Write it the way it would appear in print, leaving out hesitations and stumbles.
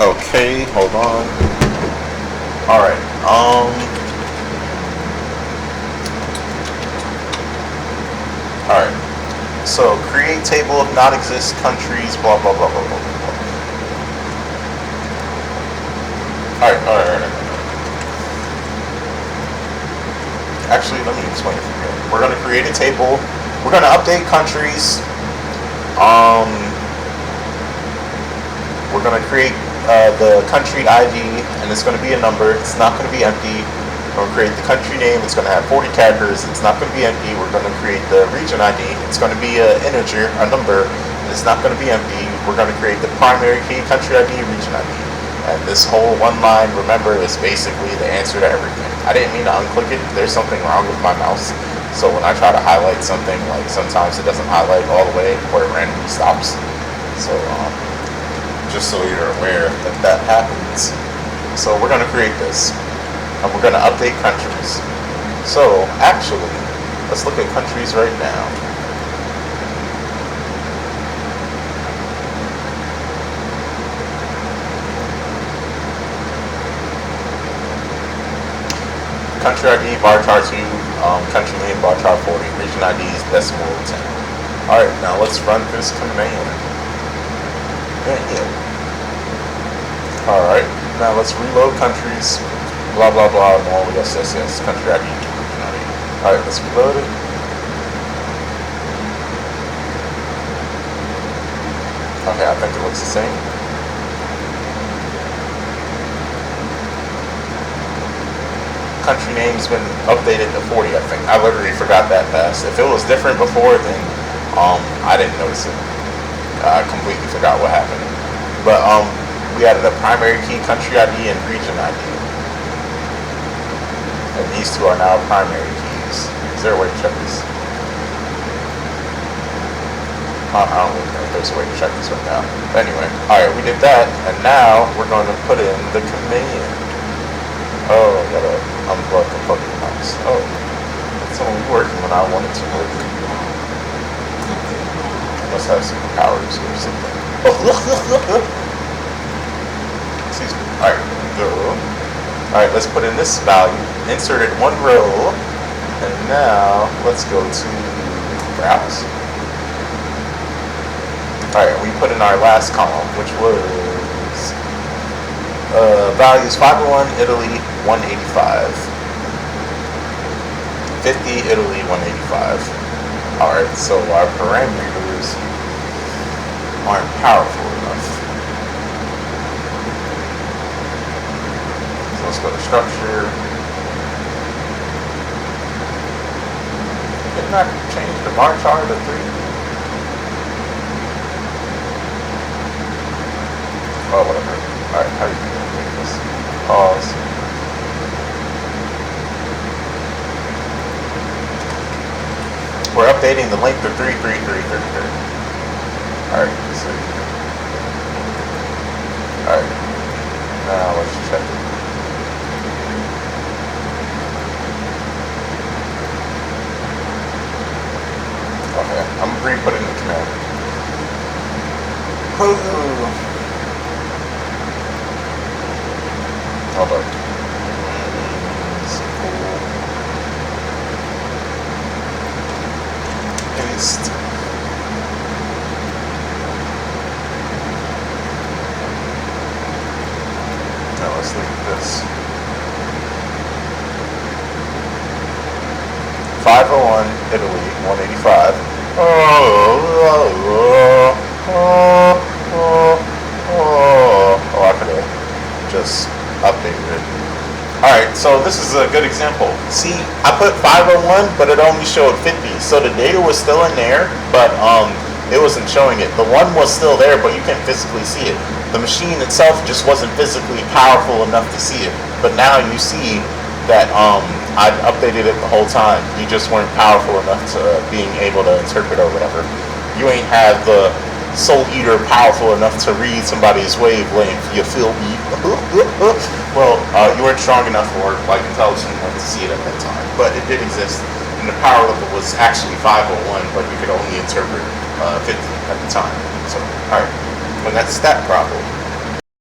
Okay, hold on. Alright, alright. So, create table of non-exist countries, blah, blah, blah, blah, blah, blah. Alright. Actually, let me explain it from here. We're going to create a table. We're going to update countries. We're going to create the country ID, and it's going to be a number. It's not going to be empty. We're going to create the country name. It's going to have 40 characters. It's not going to be empty. We're going to create the region ID. It's going to be an integer, a number. It's not going to be empty. We're going to create the primary key, country ID, region ID. And this whole one line, remember, is basically the answer to everything. I didn't mean to unclick it. There's something wrong with my mouse. So when I try to highlight something, like sometimes it doesn't highlight all the way or it randomly stops. So just so you're aware that that happens. So we're going to create this. And we're going to update countries. So actually, let's look at countries right now. Country ID, varchar 2, country name, varchar 40, region ID is decimal 10. Alright, now let's run this command. Alright, now let's reload countries, blah blah blah, no, yes, country ID, region ID. Alright, let's reload it. Okay, I think it looks the same. Country name's been updated to 40, I think. I literally forgot that fast. If it was different before, then I didn't notice it. I completely forgot what happened. But we added a primary key, country ID, and region ID. And these two are now primary keys. Is there a way to check this? I don't really know if there's a way to check this right now. But anyway, alright, we did that, and now we're going to put in the command. Oh, I gotta unplug the fucking mouse. Oh, it's only working when I want it to work. Must have some powers or something. Excuse me. Alright, go. Alright, let's put in this value. Insert it one row. And now, let's go to browse. Alright, we put in our last column, which was values 501, Italy, 185. 50, Italy, 185. Alright, so our parameters aren't powerful enough. So let's go to structure. Didn't I change the varchar to 3? Oh, whatever. Alright, how do you make this? Pause. We're updating the length of 33333. Alright, let's see. Alright. Now let's check it. Okay, I'm re-putting the command. Hold on. Paste. Now let's look at this. 501, Italy, 185. I could have just updated it. Alright, so this is a good example. See, I put 501, but it only showed 50. So the data was still in there, but it wasn't showing it. The 1 was still there, but you can't physically see it. The machine itself just wasn't physically powerful enough to see it. But now you see that I'd updated it the whole time. You just weren't powerful enough to being able to interpret or whatever. You ain't have the Soul Eater powerful enough to read somebody's wavelength. You feel me? Well, you weren't strong enough or like intelligent enough to see it at that time, but it did exist, and the power level was actually 501, but you could only interpret 50 at the time. So, alright, when that's that problem.